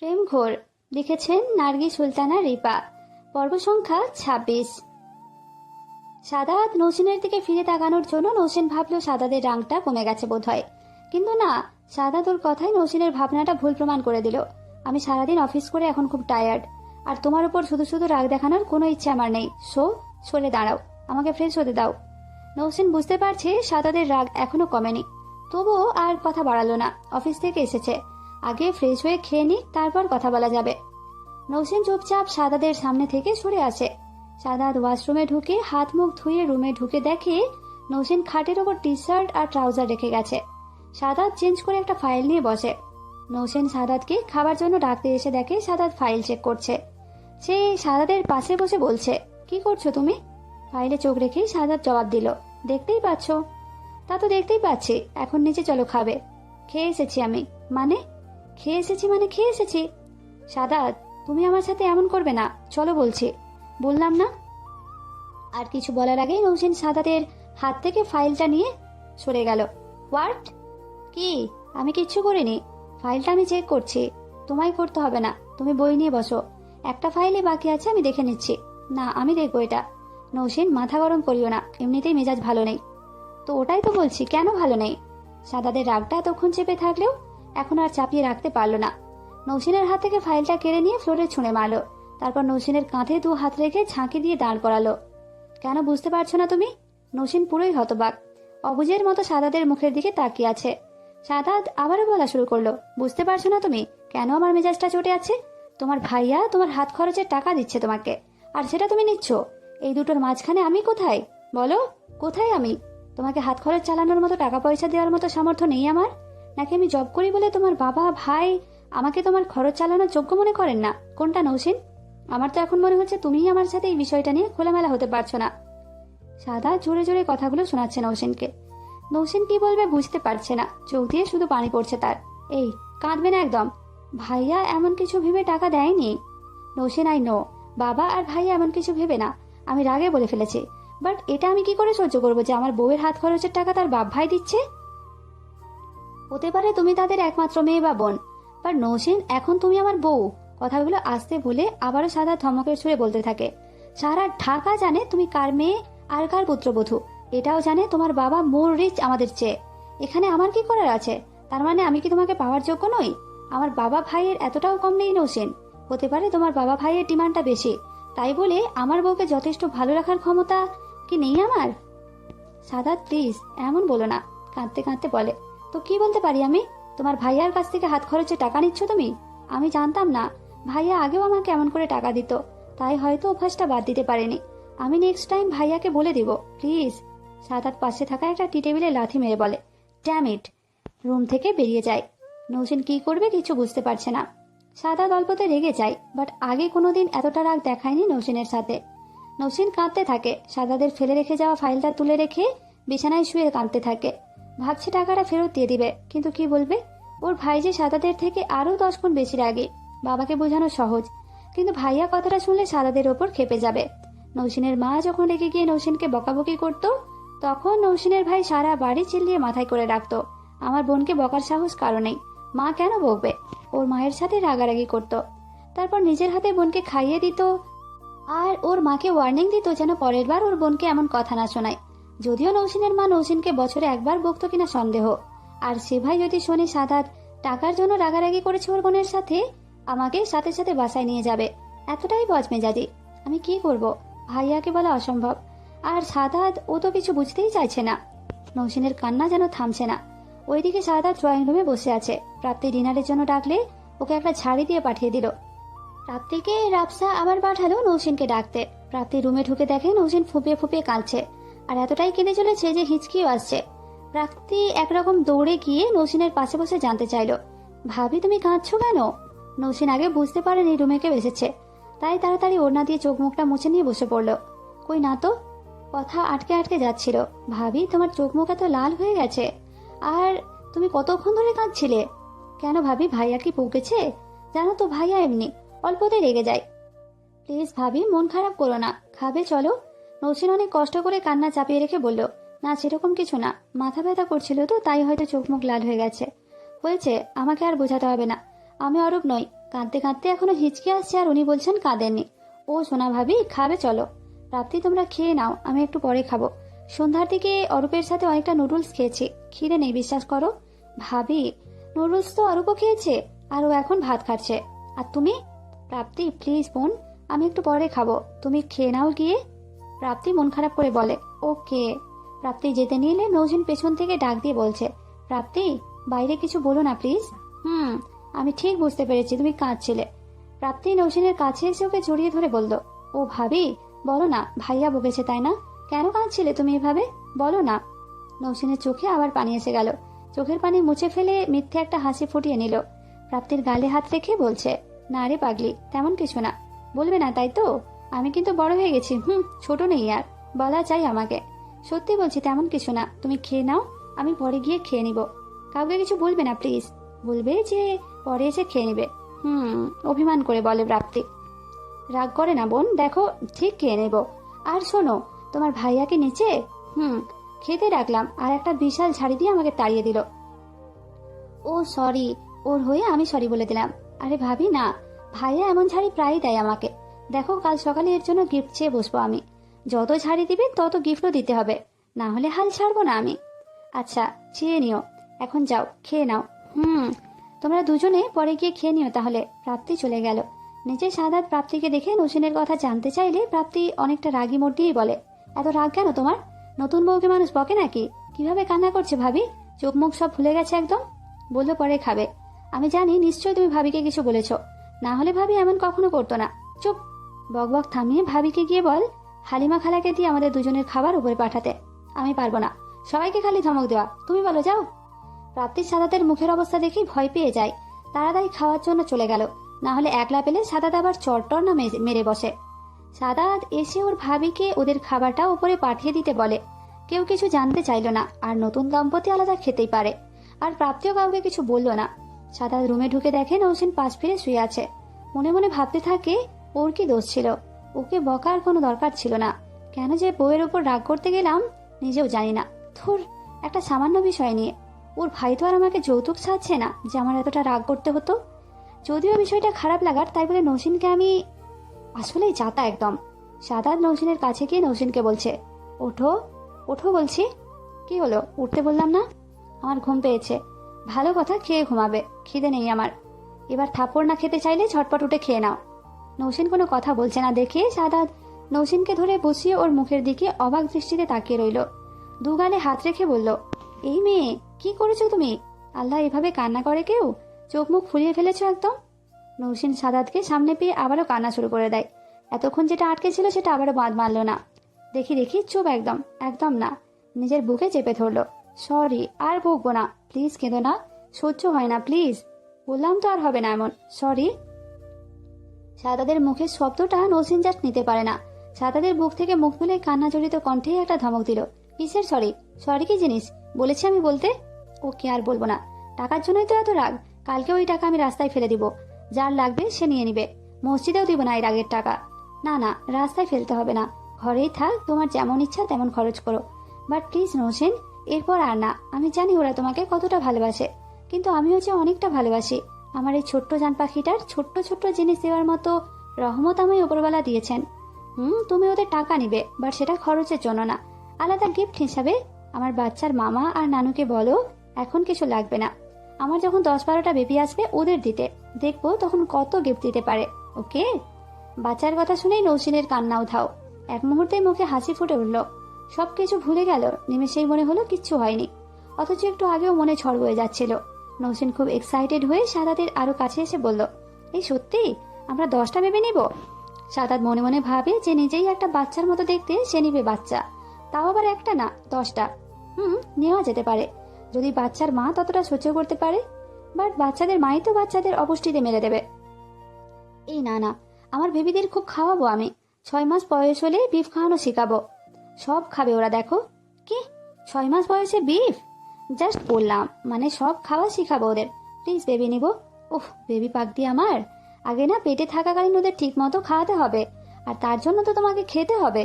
প্রেম ঘোর লিখেছেন নার্গি সুলতানা রিপা। পর্ব সংখ্যা ২৬। সাদাত নৌসিনের দিকে ফিরে তাকানোর জন্য নৌসিন ভাবল সাদাদের রাগটা কমে গেছে বোধহয়, কিন্তু না, সাদাত ওর কথাই নৌসিনের ভাবনাটা ভুল প্রমাণ করে দিল। আমি সারাদিন অফিস করে এখন খুব টায়ার্ড, আর তোমার উপর শুধু শুধু রাগ দেখানোর কোনো ইচ্ছে আমার নেই। সরে দাঁড়াও, আমাকে ফ্রেশ হতে দাও। নৌসিন বুঝতে পারছে সাদাদের রাগ এখনো কমেনি, তবুও আর কথা বাড়ালো না। অফিস থেকে এসেছে, আগে ফ্রেশ হয়ে খেয়ে নিক, তারপর কথা বলা যাবে। নৌসিন চুপচাপ সাদাদের সামনে থেকে সরে আসে। সাদাত ওয়াশরুমে ঢুকে হাত মুখ ধুয়ে রুমে ঢুকে দেখে নৌসিন খাটের ওপর টি শার্ট আর ট্রাউজার রেখে গেছে। সাদাত চেঞ্জ করে একটা ফাইল নিয়ে বসে। নৌসিন সাদাতকে খাবার জন্য ডাকতে এসে দেখে সাদাত ফাইল চেক করছে। সে সাদাতের পাশে বসে বলছে, কি করছো তুমি? ফাইলে চোখ রেখেই সাদাত জবাব দিল, দেখতেই পাচ্ছ। তা তো দেখতেই পাচ্ছি, এখন নিচে চলো, খাবে। খেয়ে এসেছি আমি। মানে? খেয়ে এসেছি। সাদাত, তুমি আমার সাথে এমন করবে না, চলো বলছি। বললাম না। আর কিছু বলার আগেই নৌসিন সাদাতের হাত থেকে ফাইলটা নিয়ে সরে গেল। হোয়াট? কি? আমি কিচ্ছু করিনি, ফাইলটা আমি চেক করছি। তোমায় করতে হবে না, তুমি বই নিয়ে বসো। একটা ফাইলই বাকি আছে, আমি দেখে নিচ্ছি। না, আমি দেখবো এটা। নৌসিন, মাথা গরম করিও না, এমনিতেই মেজাজ ভালো নেই। তো ওটাই তো বলছি, কেন ভালো নেই? সাদাদের রাগটা এতক্ষণ চেপে থাকলেও এখন আর চাপিয়ে রাখতে পারলো না। নৌসিনের হাত থেকে ফাইলটা কেড়ে নিয়ে ফ্লোরে ছুঁড়ে মারলো। তারপর নৌসিনের কাঁধে 2 হাত রেখে ঝাঁকি দিয়ে দাঁড় করালো। কেন বুঝতে পারছো না তুমি? নৌসিন পুরোই হতবাক, অবুঝের মতো সাদাদের মুখের দিকে তাকিয়ে আছে। সাদাত আবারও বলা শুরু করলো, বুঝতে পারছো না তুমি কেন আমার মেজাজটা চটে আছে? তোমার ভাইয়া তোমার হাত খরচের টাকা দিচ্ছে তোমাকে, আর সেটা তুমি নিচ্ছ। এই দুটোর মাঝখানে আমি কোথায়? বলো, কোথায় আমি? তোমাকে হাত খরচ চালানোর মতো টাকা পয়সা দেওয়ার মতো সামর্থ্য নেই আমার? নাকি আমি জব করি বলে তোমার বাবা ভাই আমাকে তোমার খরচ চালানোর যোগ্য মনে করেন না? কোনটা নৌসিন? আমার তো এখন মনে হচ্ছে তুমিই আমার সাথে এই বিষয়টা নিয়ে খোলামেলা হতে পারছো না। সাদা জোরে জোরে কথাগুলো শোনাচ্ছে নৌসিনকে। নৌসিন কি বলবে বুঝতে পারছে না, চোখ দিয়ে শুধু পানি পড়ছে তার। এই, কাঁদবে না একদম। ভাইয়া এমন কিছু ভেবে টাকা দেয়নি। নৌসিন, আই নো, বাবা আর ভাইয়া এমন কিছু ভেবে না। আমি রাগে বলে ফেলেছি, বাট এটা আমি কি করে সহ্য করবো যে আমার বউয়ের হাত খরচের টাকা তার বাপ ভাই দিচ্ছে? হতে পারে তুমি তাদের একমাত্র মেয়ে বা বোন, বাট নৌসিন, এখন তুমি আমার বউ। কথাগুলো আস্তে বলে আবারও সাদা ধমকের সুরে বলতে থাকে। সারা ঢাকা জানে তুমি কার মেয়ে আর কার পুত্রবধূ। এটাও জানে তোমার বাবা মোর রিচ আমাদের চেয়ে। এখানে আমার কি করার আছে? তার মানে আমি কি তোমাকে পাওয়ার যোগ্য নই? আমার বাবা ভাইয়ের এতটাও কম নেই নৌসিন। হতে পারে তোমার বাবা ভাইয়ের ডিমান্ডটা বেশি, তাই বলে আমার বউকে যথেষ্ট ভালো রাখার ক্ষমতা কি নেই আমার? সাদা, প্লিজ এমন বলো না। কাঁদতে কাঁদতে বলে, তো কি বলতে পারি আমি? তোমার ভাইয়ার কাছ থেকে হাত খরচে টাকা নিচ্ছ তুমি? আমি জানতাম না। ভাইয়া আগেও আমাকে এমন করে টাকা দিত, তাই হয়তো অভ্যাসটা বাদ দিতে পারেনি। আমি নেক্সট টাইম ভাইয়াকে বলে দিব, প্লিজ। সাদাত পাশে থাকা একটা টি টেবিলে লাথি মেরে বলে, ড্যাম ইট। রুম থেকে বেরিয়ে যায়। নৌসিন কি করবে কিছু বুঝতে পারছে না। সাদাত অল্পতে রেগে যায়, বাট আগে কোনোদিন এতটা রাগ দেখায়নি নৌসিনের সাথে। নৌসিন কাঁদতে থাকে, সাদাদের ফেলে রেখে যাওয়া ফাইলটা তুলে রেখে বিছানায় শুয়ে কাঁদতে থাকে। ভাবছে টাকাটা ফেরত দিয়ে দিবে, কিন্তু কি বলবে? ওর ভাই যে সাদাদের থেকে আরো 10 গুণ বেশি রাগে। বাবাকে বোঝানো সহজ, কিন্তু ভাইয়া কথাটা শুনলে সাদাদের ওপর খেপে যাবে। নৌসিনের মা যখন রেগে গিয়ে নৌসিনকে বকাবকি করত, তখন নৌসিনের ভাই সারা বাড়ি চিল্লিয়ে মাথায় করে রাখতো, আমার বোনকে বকার সাহস কারণেই, মা কেন বকবে? ওর মায়ের সাথে রাগারাগি করত। তারপর নিজের হাতে বোনকে খাইয়ে দিত, আর ওর মাকে ওয়ার্নিং দিত যেন পরের বার ওর বোনকে এমন কথা না শোনায়। যদিও নৌসিনের মা নৌসিনকে বছরে একবার বকতো কিনা সন্দেহ। আর সে ভাই যদি শোনে সাদাত টাকার জন্য রাগারাগি করেছে ওর বোনের সাথে, আমাকে সাথে সাথে বাসায় নিয়ে যাবে। এতটাই বজমেজাজি। আমি কি করব? ভাইয়াকে বলা অসম্ভব। আর সাদাত, ও তো কিছু বুঝতেই চাইছে না। নৌসিনের কান্না যেন থামছে না। ওইদিকে সাদাত ড্রয়িং রুমে বসে আছে। প্রাপ্তি ডিনারের জন্য ডাকলে ওকে একটা ঝাড়ি দিয়ে পাঠিয়ে দিল। প্রাপ্তিকে রাফসা আবার পাঠালো নৌসিনকে ডাকতে। প্রাপ্তি রুমে ঢুকে দেখে নৌসিন ফুপিয়ে ফুপিয়ে কাঁদছে, আর এতটাই কেঁদে চলেছে যে হিচকিও আসছে। প্রাপ্তি একরকম দৌড়ে গিয়ে নৌসিনের পাশে বসে জানতে চাইলো, ভাবি তুমি কাঁদছো কেন? নৌসিন আগে বুঝতে পারেনি রুমে কেউ এসেছে, তাই তাড়াতাড়ি ওড়না দিয়ে চোখ মুখটা মুছে নিয়ে বসে পড়লো। কই না তো। কথা আটকে আটকে যাচ্ছিল। ভাবি, তোমার চোখ মুখ এত লাল হয়ে গেছে, আর তুমি কতক্ষণ ধরে কাঁদছিলে? কেন ভাবি, ভাইয়া কি বকেছে? জানো তো ভাইয়া এমনি অল্পতে রেগে যায়। প্লিজ ভাবি, মন খারাপ করো না, খাবে চলো। নৌসিন অনেক কষ্ট করে কান্না চাপিয়ে রেখে বলল, না সেরকম কিছু না, মাথা ব্যথা করছিল তো তাই হয়তো চোখ মুখ লাল হয়ে গেছে। হয়েছে, আমাকে আর বোঝাতে হবে না, আমি অরূপ নই, কাঁদতে কাঁদতে এখনো হিচকে আসছে আর উনি বলছেন কাঁদেননি। ও সোনা ভাবি, খাবে চলো। প্রাপ্তি তোমরা খেয়ে নাও, আমি একটু পরে খাবো। সন্ধ্যার দিকে অরূপের সাথে অনেকটা নুডলস খেয়েছি, খিদে নেই বিশ্বাস করো। ভাবি, নুডলস তো অরূপও খেয়েছে আর ও এখন ভাত খাচ্ছে। আর তুমি? প্রাপ্তি প্লিজ বোন, আমি একটু পরে খাবো, তুমি খেয়ে নাও গিয়ে। প্রাপ্তি মন খারাপ করে বলে ওকে। প্রাপ্তি যেতে নিলে নৌসিন পেছন থেকে ডাক দিয়ে বলছে, প্রাপ্তি বাইরে কিছু বলো না প্লিজ। আমি ঠিক বুঝতে পেরেছি তুমি কাঁদছিলে। প্রাপ্তি নৌসিনের কাছে এসে ওকে জড়িয়ে ধরে বলল, ও ভাবি বলো না, ভাইয়া বকেছে তাই না? কেন কাঁদছিলে তুমি এভাবে, বলো না। নৌসিনের চোখে আবার পানি এসে গেল। চোখের পানি মুছে ফেলে মিথ্যে একটা হাসি ফুটিয়ে নিল। প্রাপ্তির গালে হাত রেখে বলছে, না রে পাগলি, তেমন কিছু না। বলবে না তাই তো? আমি কিন্তু বড় হয়ে গেছি, ছোট নেই আর, বলা চাই আমাকে। সত্যি বলছি তেমন কিছু না, তুমি খেয়ে নাও, আমি পরে গিয়ে খেয়ে নিব। কাউকে কিছু বলবে না প্লিজ, বলবে যে পরে এসে খেয়ে নিবে। অভিমান করে বলে প্রাপ্তি। রাগ করে না বোন, দেখো ঠিক খেয়ে নেব। আর শোনো, তোমার ভাইয়াকে নিচে খেতে ডাকলাম আর একটা বিশাল ঝাড়ি দিয়ে আমাকে তাড়িয়ে দিল। ও সরি, ওর হয়ে আমি সরি বলে দিলাম। আরে ভাবি না, ভাইয়া এমন ঝাড়ি প্রায়ই দেয় আমাকে। দেখো কাল সকালে এর জন্য গিফট চেয়ে বসবো আমি। যত ঝাড়ি দিবে তত গিফটও দিতে হবে, না হলে হাল ছাড়বো না আমি। আচ্ছা চেয়ে নিও, এখন যাও খেয়ে নাও। তোমরা দুজনে পরে গিয়ে খেয়ে নিও তাহলে। প্রাপ্তি চলে গেল। নিচে সাদাত প্রাপ্তিকে দেখে নৌসিনের কথা জানতে চাইলে প্রাপ্তি অনেকটা রাগী মোড় দিয়েই বলে, এত রাগ কেন তোমার? নতুন বউকে মানুষ বকে নাকি? কিভাবে কান্না করছে ভাবি, চোখ মুখ সব ভুলে গেছে একদম। বললো পরে খাবে। আমি জানি নিশ্চয়ই তুমি ভাবিকে কিছু বলেছো, না হলে ভাবি এমন কখনো করতো না। চুপ, বকবক থামিয়ে ভাবিকে গিয়ে বল হালিমা খালাকে দিয়ে আমাদের দুজনের খাবার উপরে পাঠাতে। আমি পারবো না, সবাইকে খালি ধমক দেওয়া। তুমি বলো যাও। প্রাপ্তির সাদাতের মুখের অবস্থা দেখে ভয় পেয়ে যায়, তাড়াতাড়ি খাওয়ার জন্য চলে গেল। না হলে একলা পেলে সাদাত আবার চট্টর না মেরে বসে। সাদাত এসে ওর ভাবিকে ওদের খাবারটা উপরে পাঠিয়ে দিতে বলে। কেউ কিছু জানতে চাইল না, আর নতুন দম্পতি আলাদা খেতেই পারে। আর প্রাপ্তিও কাউকে কিছু বলল না। সাদাত রুমে ঢুকে দেখে নৌসিন পাশ ফিরে শুয়ে আছে। মনে মনে ভাবতে থাকে ওর কি দোষ ছিল, ওকে বকার কোনো দরকার ছিল না। কেন যে বউয়ের উপর রাগ করতে গেলাম নিজেও জানি না। ধুর, একটা সামান্য বিষয় নিয়ে। ওর ভাই তো আর আমাকে যৌতুক চাচ্ছে না যে আমার এতটা রাগ করতে হতো। যদিও বিষয়টা খারাপ লাগার, তাই বলে নৌসিনকে আমি আসলেই যাতা একদম। সাদাত নৌসিনের কাছে গিয়ে নৌসিনকে বলছে, ওঠো ওঠো বলছি। কি হলো, উঠতে বললাম না? আমার ঘুম পেয়েছে। ভালো কথা, খেয়ে ঘুমাবে, খিদে নেই আমার। এবার থাপ্পড় না খেতে চাইলে ঝটপট উঠে খেয়ে নাও। নৌসিন কোনো কথা বলছে না দেখে সাদাত নৌসিনকে ধরে বসিয়ে ওর মুখের দিকে অবাক দৃষ্টিতে তাকিয়ে রইল। দুগালে হাত রেখে বলল, এই মেয়ে কি করেছো তুমি? আল্লাহ, এভাবে কান্না করে কেউ? চোখ মুখ ফুলিয়ে ফেলেছো একদম। নৌসিন সাদাতকে সামনে পেয়ে আবারও কান্না শুরু করে দেয়। এতক্ষণ যেটা আটকে ছিল সেটা আবারও বাঁধ মারল না। দেখি দেখি, চুপ একদম, একদম না। নিজের বুকে চেপে ধরলো। সরি, আর বকবো না, প্লিজ কেঁদো না, সহ্য হয় না প্লিজ। বললাম তো আর হবে না এমন, সরি। সাদাদের মুখের শব্দটা নৌসিন জাস্ট নিতে পারে না। সাদাদের বুক থেকে মুখ তুলে কান্না জড়িত কণ্ঠে একটা ধমক দিল, কিসের সরি? সরি কি জিনিস বলেছি আমি বলতে? ওকে আর বলবো না। টাকার জন্যই তো এত রাগ। কালকে ওই টাকা আমি রাস্তায় ফেলে দিব, যার লাগবে সে নিয়ে নিবে। মসজিদেও দিব না এই রাগের টাকা। না না, রাস্তায় ফেলতে হবে না, ঘরেই থাক, তোমার যেমন ইচ্ছা তেমন খরচ করো। বাট প্লিজ নৌসিন, এরপর আর না। আমি জানি ওরা তোমাকে কতটা ভালোবাসে, কিন্তু আমিও যে অনেকটা ভালোবাসি। আমার এই ছোট্ট জান পাখিটার ছোট্ট ছোট্ট জিনিস দেওয়ার মতো রহমত আমি উপরওয়ালা দিয়েছেন। তুমি ওদের টাকা নিবে, বাট সেটা খরচের জন্য না, আলাদা গিফট হিসাবে। আমার বাচ্চার মামা আর নানুকে বলো এখন কিছু লাগবে না। আমার যখন 10-12টা বেবি আসবে ওদের দিতে, দেখবো তখন কত গিফট দিতে পারে। ওকে? বাচ্চার কথা শুনেই নৌসিনের কান্না উধাও। এক মুহূর্তে মুখে হাসি ফুটে উঠল। সবকিছু ভুলে গেল, নিমেষেই মনে হলো কিচ্ছু হয়নি। অথচ একটু আগেও মনে ঝড় বয়ে যাচ্ছিল। নৌসিন খুব এক্সাইটেড হয়ে সাদাতের আরো কাছে এসে বলল, এই সত্যি আমরা 10টা বেবি নিব? সাদাত মনে মনে ভাবে যে নিজেই একটা বাচ্চার মতো দেখতে, সে নিবে বাচ্চা, তাও আবার একটা না 10টা। নেওয়া যেতে পারে যদি বাচ্চার মা ততটা সহ্য করতে পারে। বাট বাচ্চাদের মাই তো বাচ্চাদের অপুষ্টিতে মেরে দেবে। এই না না, আমার বেবিদের খুব খাওয়াবো আমি। 6 মাস বয়স হলে বিফ খাওয়ানো শিখাবো, সব খাবে ওরা। দেখো কি, 6 মাস বয়সে বিফ? জাস্ট বললাম, মানে সব খাওয়া শিখাবো ওদের। প্লিজ বেবি নিব। উফ, বেবি পাক দিয়ে আমার আগে না পেটে থাকাকালীন ওদের ঠিক মতো খাওয়াতে হবে, আর তার জন্য তো তোমাকে খেতে হবে।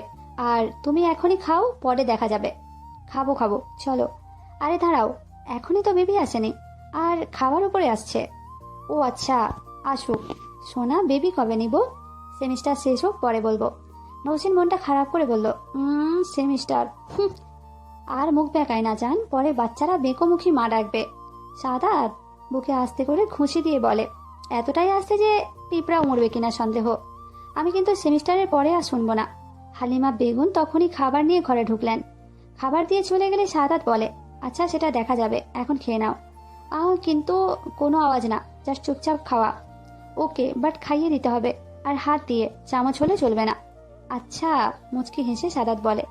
আর তুমি এখনই খাও, পরে দেখা যাবে। খাবো খাবো, চলো। আরে দাঁড়াও, এখনই তো বেবি আসেনি, আর খাওয়ার উপরে আসছে। ও আচ্ছা, আসুক। সোনা বেবি কবে নিব? সেমিস্টার শেষ হোক পরে বলবো। নৌসিন মনটা খারাপ করে বলল, সেমিস্টার, আর মুখ বেঁকায় না যান, পরে বাচ্চারা বেঁকোমুখী মা ডাকবে। সাদাত বুকে আস্তে করে ঘুষি দিয়ে বলে, এতটাই আসতে যে পিঁপড়াও মরবে কিনা সন্দেহ। আমি কিন্তু সেমিস্টারের পরে আর শুনবো না। হালিমা বেগুন তখনই খাবার নিয়ে ঘরে ঢুকলেন। খাবার দিয়ে চলে গেলে সাদাত বলে, আচ্ছা সেটা দেখা যাবে, এখন খেয়ে নাও। কিন্তু কোনো আওয়াজ না, জাস্ট চুপচাপ খাওয়া। ওকে, বাট খাইয়ে দিতে হবে, আর হাত দিয়ে, চামচ হলে চলবে না। আচ্ছা, মুচকি হেসে সাদাত বলে।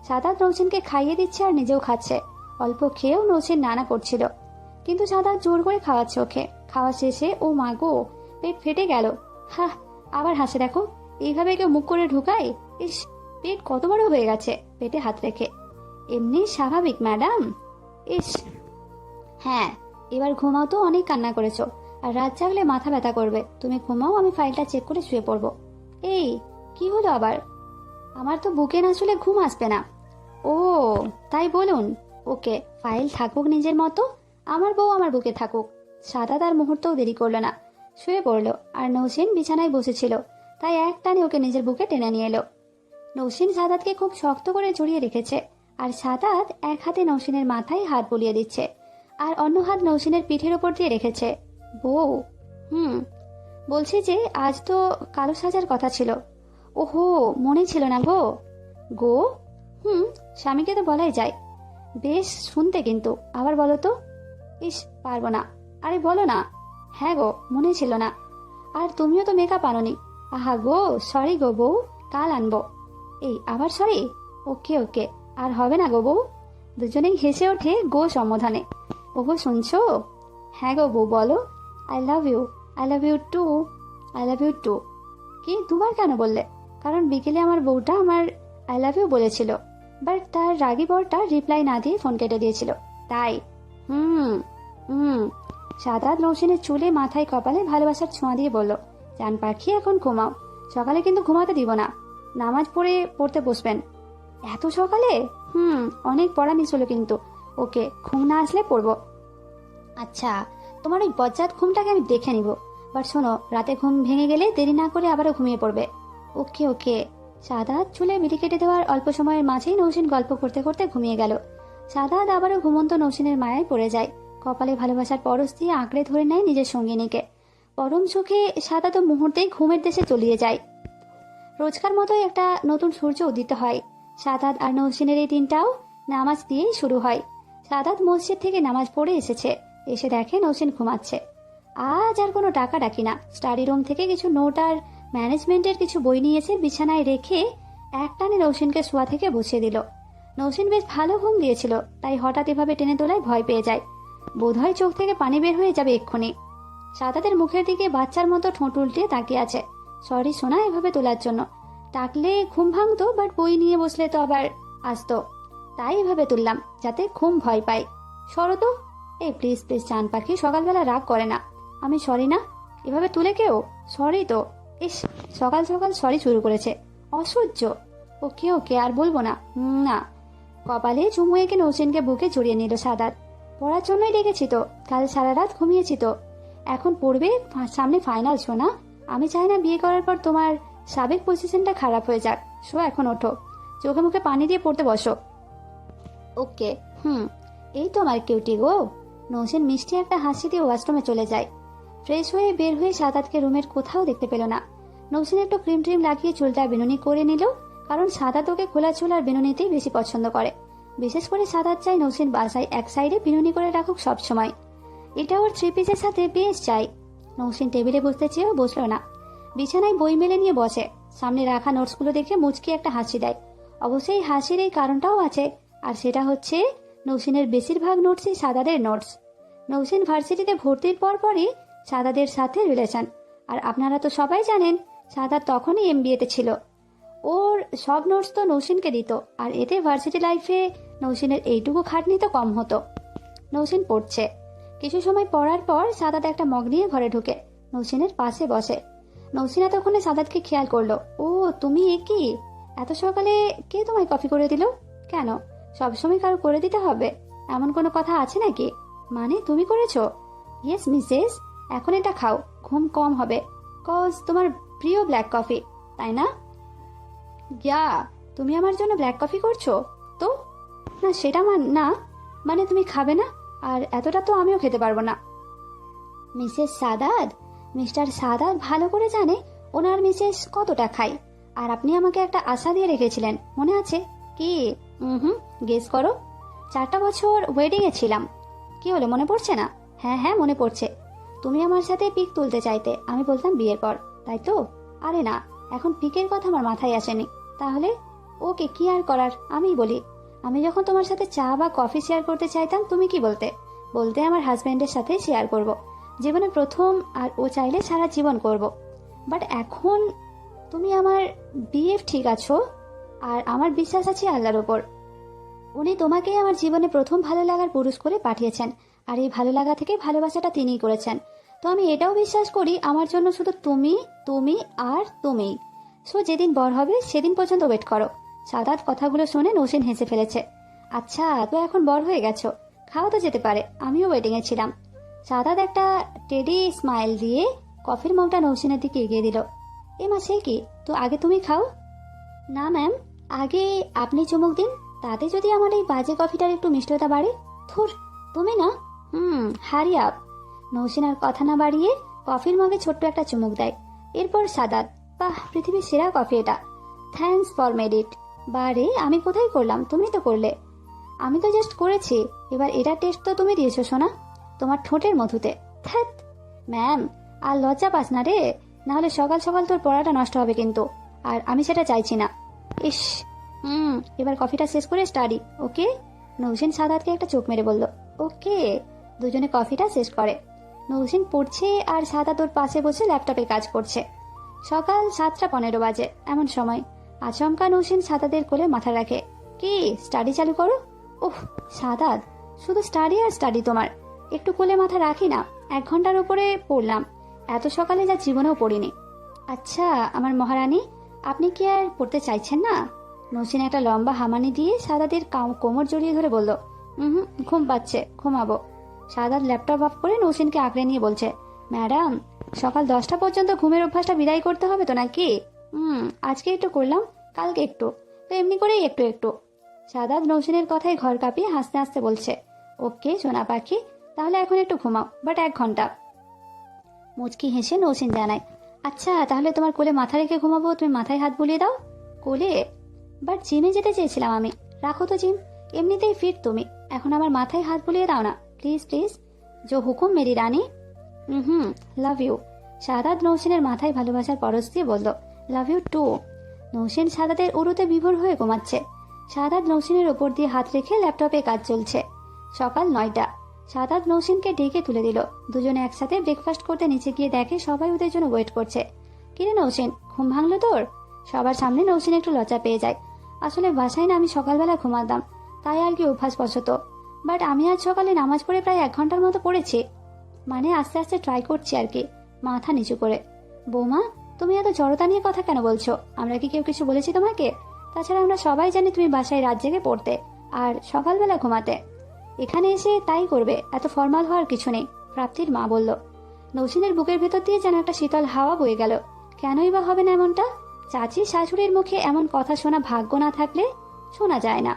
সাদাত নৌসিনকে খাইয়ে দিচ্ছে আর নিজেও খাচ্ছে। অল্প খেয়েও নৌসিন নানা করছিল, কিন্তু সাদাত জোর করে খাওয়াচ্ছে ওকে। খাওয়া শেষে ও মা গো, পেট ফেটে গেল। আবার হাসে দেখো, এইভাবে কেউ মুখ করে ঢুকায়? ইস, পেট কত বড় হয়ে গেছে পেটে হাত রেখে। এমনি স্বাভাবিক ম্যাডাম। ইস, হ্যাঁ, এবার ঘুমাও তো, অনেক কান্না করেছো, আর রাত জাগলে মাথা ব্যথা করবে। তুমি ঘুমাও, আমি ফাইলটা চেক করে শুয়ে পড়বো। এই, কি হলো আবার? আমার তো বুকে না শুলে ঘুম আসবে না। ও, তাই বলুন। ওকে, ফাইল থাকুক নিজের মতো, আমার বউ আমার বুকে থাকুক। সাদা তার মুহূর্তও দেরি করলো না, শুয়ে পড়লো। আর নৌসিন বিছানায় বসেছিল, তাই এক টানে ওকে নিজের বুকে টেনে নিয়ে এলো। নৌসিন সাদাতকে খুব শক্ত করে জড়িয়ে রেখেছে, আর সাদাত এক হাতে নৌসিনের মাথায় হাত বুলিয়ে দিচ্ছে, আর অন্য হাত নৌসিনের পিঠের ওপর দিয়ে রেখেছে। বউ, বলছি যে আজ তো কালো সাজার কথা ছিল। ওহো, মনে ছিল না গো। গো? স্বামীকে তো বলাই যায়। বেশ শুনতে, কিন্তু আবার বলো তো। ইস, পারবো না। আরে বলো না। হ্যাঁ গো, মনে ছিল না। আর তুমিও তো মেকআপ আনোনি। আহা গো, সরি গো বউ, কাল আনবো। এই, আবার সরি? ওকে ওকে, আর হবে না গো বউ। দুজনেই হেসে ওঠে গো সম্বোধনে। ওগো শুনছো? হ্যাঁ গো বউ, বলো। I love you, I love you too, I love you too. কি, দুবার কেন বললে? কারণ বিকেলে আমার বউটা আমার আই লাভ ইউ বলেছিল, বাট তার রাগী বরটা রিপ্লাই না দিয়ে ফোন কেটে দিয়েছিল, তাই। সাদাত নৌসিনের চুলে, মাথায়, কপালে ভালোবাসার ছোঁয়া দিয়ে বলল, জান পাখি, এখন ঘুমাও, সকালে কিন্তু ঘুমাতে দিব না। নামাজ পড়তে বসবেন। এত সকালে? অনেক পড়া মিস হলো কিন্তু। ওকে, ঘুম না আসলে পড়বো। আচ্ছা, তোমার ওই বজ্জাত ঘুমটাকে আমি দেখে নিব। বাট শোনো, রাতে ঘুম ভেঙে গেলে দেরি না করে আবারও ঘুমিয়ে পড়বে। ওকে ওকে। সাদাত চুলে বিড়ি কেটে দেওয়ার অল্প সময়ের মাঝেই নৌসিন গল্প করতে করতে ঘুমিয়ে গেল। সাদাত আবারও ঘুমন্ত নৌসিনের মায়ায় পড়ে যায়। কপালে ভালোবাসার পরশ দিয়ে আঁকড়ে ধরে নেয় নিজের সঙ্গিনীকে। পরম সুখে সাদাত মুহূর্তেই ঘুমের দেশে তলিয়ে যায়। রোজকার মতোই একটা নতুন সূর্য উদিত হয়। সাদাত আর নৌসিনের এই দিনটাও নামাজ দিয়েই শুরু হয়। সাদাত মসজিদ থেকে নামাজ পড়ে এসেছে, এসে দেখে নৌসিন ঘুমাচ্ছে। আজ আর কোনো টাকা ডাকি না, স্টাডি রুম থেকে কিছু নোট আর ম্যানেজমেন্টের কিছু বই নিয়েছে, বিছানায় রেখে এক টানে নৌসিনকে শোয়া থেকে বসিয়ে দিল। নৌসিন বেশ ভালো ঘুম দিয়েছিল, তাই হঠাৎ এভাবে টেনে তোলায় ভয় পেয়ে যায়। বোধহয় চোখ থেকে পানি বের হয়ে যাবে এক্ষুনি। সাদাতের মুখের দিকে বাচ্চার মতো ঠোঁট উল্টে তাকিয়ে আছে। সরি সোনা, এভাবে তোলার জন্য। ডাকলে ঘুম ভাঙতো, বাট বই নিয়ে বসলে তো আবার আসতো, তাই এভাবে তুললাম, যাতে ঘুম ভয় পায়। সরো তো। এই প্লিজ প্লিজ, চান পাখি, সকালবেলা রাগ করে না। আমি সরি না, এভাবে তুলে কেউ? সরি তো। ইস, সকাল সকাল সরি শুরু করেছে, অসহ্য। ওকে ওকে, আর বলবো না। না। কপালে চুমু এঁকে নৌসিনকে বুকে জড়িয়ে নিল সাদাত। পড়ার জন্যই ডেকেছি তো, কাল সারা রাত ঘুমিয়েছি তো। এখন পড়বে, সামনে ফাইনাল শোনা। আমি চাই না বিয়ে করার পর তোমার সাবেক পজিশনটা খারাপ হয়ে যাক। শো, এখন ওঠো, চোখে মুখে পানি দিয়ে পড়তে বসো। ওকে। এই তো আমার কিউটি গো। নৌসিন মিষ্টি একটা হাসি দিয়ে ওয়াশরুমে চলে যায়। ফ্রেশ হয়ে বের হয়ে সাদাতকে রুমের কোথাও দেখতে পেল না। নৌসিন একটু ক্রিম ট্রিম লাগিয়ে চুলটা বিনুনি করে নিল, কারণ সাদাত ওকে খোলা চুল আর বিনুনিতেই বেশি পছন্দ করে। বিশেষ করে সাদাত চাই নৌসিন বাসায় এক সাইডে বিনুনি করে রাখুক সব সময়। এটা ওর থ্রি পিসের সাথে বেশ চাই। নৌসিন টেবিলে বসতে চেয়েও বসলো না, বিছানায় বই মেলে নিয়ে বসে। সামনে রাখা নোটসগুলো দেখে মুচকি একটা হাসি দেয়। অবশ্যই হাসির এই কারণটাও আছে, আর সেটা হচ্ছে নৌসিনের বেশিরভাগ নোটসই সাদাদের নোটস। নৌসিন ভার্সিটিতে ভর্তির পরই সাদাদের সাথে রিলেশন, আর আপনারা তো সবাই জানেন সাদাত তখনই এমবিএতে ছিল। ওর সব নোটস তো নৌসিনকে দিত, আর এতে ভার্সিটি লাইফে নৌসিনের এইটুকু খাটনি তো কম হতো। নৌসিন পড়ছে। কিছু সময় পড়ার পর সাদাত একটা মগ নিয়ে ঘরে ঢুকে নৌসিনের পাশে বসে। নৌসিন এতক্ষণে সাদাতকে খেয়াল করলো। ও, তুমি কি এত সকালে? কে তোমায় কফি করে দিল? কেন, সবসময় কারো করে দিতে হবে এমন কোনো কথা আছে নাকি? মানে তুমি করেছো? ইয়েস মিসেস, এখন এটা খাও, ঘুম কম হবে, কজ তোমার প্রিয় ব্ল্যাক কফি, তাই না? ইয়া, তুমি আমার জন্য ব্ল্যাক কফি করছো তো? না সেটা না, মানে তুমি খাবে না, আর এতটা তো আমিও খেতে পারবো না। মিসেস সাদাত, মিস্টার সাদাত ভালো করে জানে ওনার মিসেস কতটা খায়। আর আপনি আমাকে একটা আশা দিয়ে রেখেছিলেন, মনে আছে? কি? হুম, গেস করো। 4টা বছর ওয়েডিংয়ে ছিলাম। কি হলো, মনে পড়ছে না? হ্যাঁ হ্যাঁ, মনে পড়ছে। তুমি আমার সাথে পিক তুলতে চাইতে, আমি বলতাম বিয়ের পর, তাই তো? আরে না, এখন পিকের কথা আমার মাথায় আসেনি। তাহলে ওকে, কি আর করার, আমিই বলি। আমি যখন তোমার সাথে চা বা কফি শেয়ার করতে চাইতাম, তুমি কি বলতে? বলতে আমার হাজব্যান্ডের সাথে শেয়ার করব, জীবনে প্রথম, আর ও চাইলে সারা জীবন করব। বাট এখন তুমি আমার বিএফ, ঠিক আছো, আর আমার বিশ্বাস আছে আল্লাহর ওপর। উনি তোমাকেই আমার জীবনে প্রথম ভালো লাগার পুরুষ করে পাঠিয়েছেন, আর এই ভালো লাগা থেকে ভালোবাসাটা তিনিই করেছেন। তো আমি এটাও বিশ্বাস করি আমার জন্য শুধু তুমি, তুমি আর তুমি। সো যেদিন বর হবে সেদিন পর্যন্ত ওয়েট করো। সাদাত কথাগুলো শুনে নৌসিন হেসে ফেলেছে। আচ্ছা, তো এখন বর হয়ে গেছো, খাওয়া তো যেতে পারে, আমিও ওয়েটিংয়ে ছিলাম। সাদাত একটা টেডি স্মাইল দিয়ে কফির মগটা নৌসিনের দিকে এগিয়ে দিল। এ মা, সে কি? তো আগে তুমি খাও। না ম্যাম, আগে আপনি চুমুক দিন, তাতে যদি আমার এই বাজে কফিটার একটু মিষ্টতা বাড়ে। থুর, তুমি না। Hurry up. নৌসিন আর কথা না বাড়িয়ে কফির মগে ছোট্ট একটা চুমুক দেয়। এরপর সাদাত, বাহ, পৃথিবীর সেরা কফি এটা, থ্যাঙ্কস ফর মেড ইট। বারে, আমি কোথায় করলাম, তুমি তো করলে। আমি তো জাস্ট করেছি, এবার এটার টেস্ট তো তুমি দিয়েছো সোনা, তোমার ঠোঁটের মধুতে। থ্যাত ম্যাম, আর লজ্জা পাস না রে, নাহলে সকাল সকাল তোর পড়াটা নষ্ট হবে কিন্তু, আর আমি সেটা চাইছি না। ইস, এবার কফিটা শেষ করে স্টাডি, ওকে? নৌসিন সাদাতকে একটা চোখ মেরে বলল, ওকে। দুজনে কফিটা শেষ করে। নৌসিন পড়ছে আর সাদাত ওর পাশে বসে ল্যাপটপে কাজ করছে। সকাল 7টা 15 বাজে এমন সময় আচমকা নৌসিন সাদাতের কোলে মাথা রাখে। কি, স্টাডি চালু করো? ওহ সাদাত, শুধু স্টাডি আর স্টাডি তোমার, একটু কোলে মাথা রাখি না, 1 ঘন্টার উপরে পড়লাম, এত সকালে যা জীবনেও পড়িনি। আচ্ছা আমার মহারানী, আপনি কি আর পড়তে চাইছেন না? নৌসিন একটা লম্বা হামানি দিয়ে সাদাতের কোমর জড়িয়ে ধরে বলল, ঘুম পাচ্ছে, ঘুমাবো। সাদাত ল্যাপটপ অফ করে নৌসিনকে আঁকড়ে নিয়ে বলছে, ম্যাডাম, সকাল 10টা পর্যন্ত ঘুমের অভ্যাসটা বিদায় করতে হবে তো নাকি? আজকে একটু করলাম, কালকে একটু, তো এমনি করেই একটু একটু। সাদাত নৌসিনের কথায় ঘর কাঁপিয়ে হাসতে হাসতে বলছে, ওকে সোনা পাখি, তাহলে এখন একটু ঘুমাও, বাট 1 ঘন্টা। মুচকি হেসে নৌসিন জানায়, আচ্ছা তাহলে তোমার কোলে মাথা রেখে ঘুমাবো, তুমি মাথায় হাত বুলিয়ে দাও। কোলে? বাট জিমে যেতে চেয়েছিলাম আমি। রাখো তো জিম, এমনিতেই ফিট তুমি, এখন আমার মাথায় হাত বুলিয়ে দাও না, প্লিজ প্লিজ। জো হুকুম মেরি রানী। Love you. সাদাত নৌসিনের মাথায় ভালোবাসার পরশ দিয়ে বলল, লাভ ইউ টু। নৌসিন সাদাতের উড়োতে বিভোর হয়ে ঘুমাচ্ছে। সাদাত নৌসিনের ওপর দিয়ে হাত রেখে ল্যাপটপে কাজ চলছে। সকাল 9টা। সাদাত নৌসিনকে ডেকে তুলে দিল। দুজনে একসাথে ব্রেকফাস্ট করতে নিচে গিয়ে দেখে সবাই ওদের জন্য ওয়েট করছে। কিরে নৌসিন, ঘুম ভাঙলো তোর? সবার সামনে নৌসিন একটু লজ্জা পেয়ে যায়। আসলে বাসায় না আমি সকালবেলা ঘুমাতাম, তাই আর কি অভ্যাসবশত। বাট আমি আজ সকালে নামাজ পড়ে প্রায় 1 ঘন্টার মতো পড়েছি, মানে আস্তে আস্তে ট্রাই করছি আর কি। মাথা নিচু করে, বৌমা তুমি এত জড়তা নিয়ে কথা কেন বলছো? আমরা কি কেউ কিছু বলেছি তোমাকে? তাছাড়া আমরা সবাই জানি তুমি বাসায় রাত জেগে পড়তে আর সকালবেলা ঘুমাতে, এখানে এসে তাই করবে, এত ফর্মাল হওয়ার কিছু নেই, প্রাপ্তির মা বলল। নৌসিনের বুকের ভেতর দিয়ে যেন একটা শীতল হাওয়া বয়ে গেল। কেনই বা হবে না এমনটা? চাচি শাশুড়ির মুখে এমন কথা শোনা ভাগ্য না থাকলে শোনা যায় না।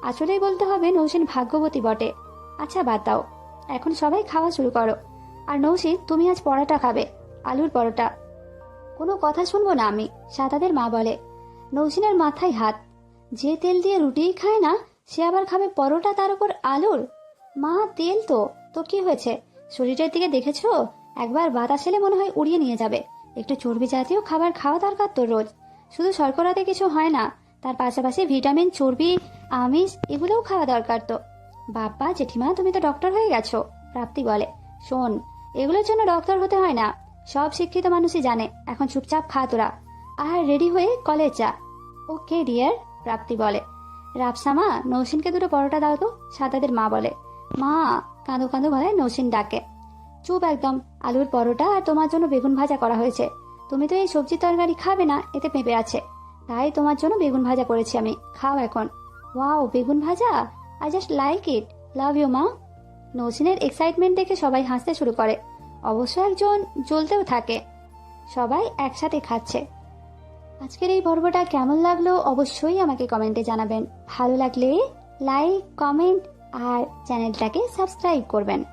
আসলেই বলতে হবে নৌসিন ভাগ্যবতী বটে। আচ্ছা বাদ দাও, এখন সবাই খাওয়া শুরু করো। আর নৌসিন, তুমি আজ পরোটা খাবে, আলুর পরোটা। কোনো কথা শুনবো না আমি, সাদাদের মা বলে। নৌসিনের মাথায় হাত, যে তেল দিয়ে রুটিই খায় না সে আবার খাবে পরোটা, তার উপর আলুর। মা, তেল তো তো কি হয়েছে? শরীরের দিকে দেখেছো? একবার বাতাস এলে মনে হয় উড়িয়ে নিয়ে যাবে। একটু চর্বি জাতীয় খাবার খাওয়া দরকার তো রোজ। শুধু শর্করাতে কিছু হয় না, তার পাশাপাশি ভিটামিন, চর্বি, আমিষ এগুলোও খাওয়া দরকার তো। বাবা জেঠিমা, তুমি তো ডক্টর হয়ে গেছো, প্রাপ্তি বলে। শোন, এগুলোর জন্য ডক্টর হতে হয় না, সব শিক্ষিত মানুষই জানে। এখন চুপচাপ খা তোরা, আর রেডি হয়ে কলেজ যা। ওকে ডিয়ার, প্রাপ্তি বলে। রাফসামা, নৌসিনকে 2টো পরোটা দাও তো, সাদাদের মা বলে। মা, কাঁদো কাঁদো গলায় নৌসিন ডাকে। চুপ একদম, আলুর পরোটা আর তোমার জন্য বেগুন ভাজা করা হয়েছে। তুমি তো এই সবজি তরকারি খাবে না, এতে পেঁপে আছে, তাই তোমার জন্য বেগুন ভাজা করেছি আমি, খাও এখন। ওয়াও, বেগুন ভাজা, I just like it, love you মা। নৌসিনের এক্সাইটমেন্ট দেখে সবাই হাসতে শুরু করে। অবশ্য একজন জ্বলতেও থাকে। সবাই একসাথে খাচ্ছে। আজকের এই পর্বটা কেমন লাগলো অবশ্যই আমাকে কমেন্টে জানাবেন। ভালো লাগলে লাইক, কমেন্ট আর চ্যানেলটাকে সাবস্ক্রাইব করবেন।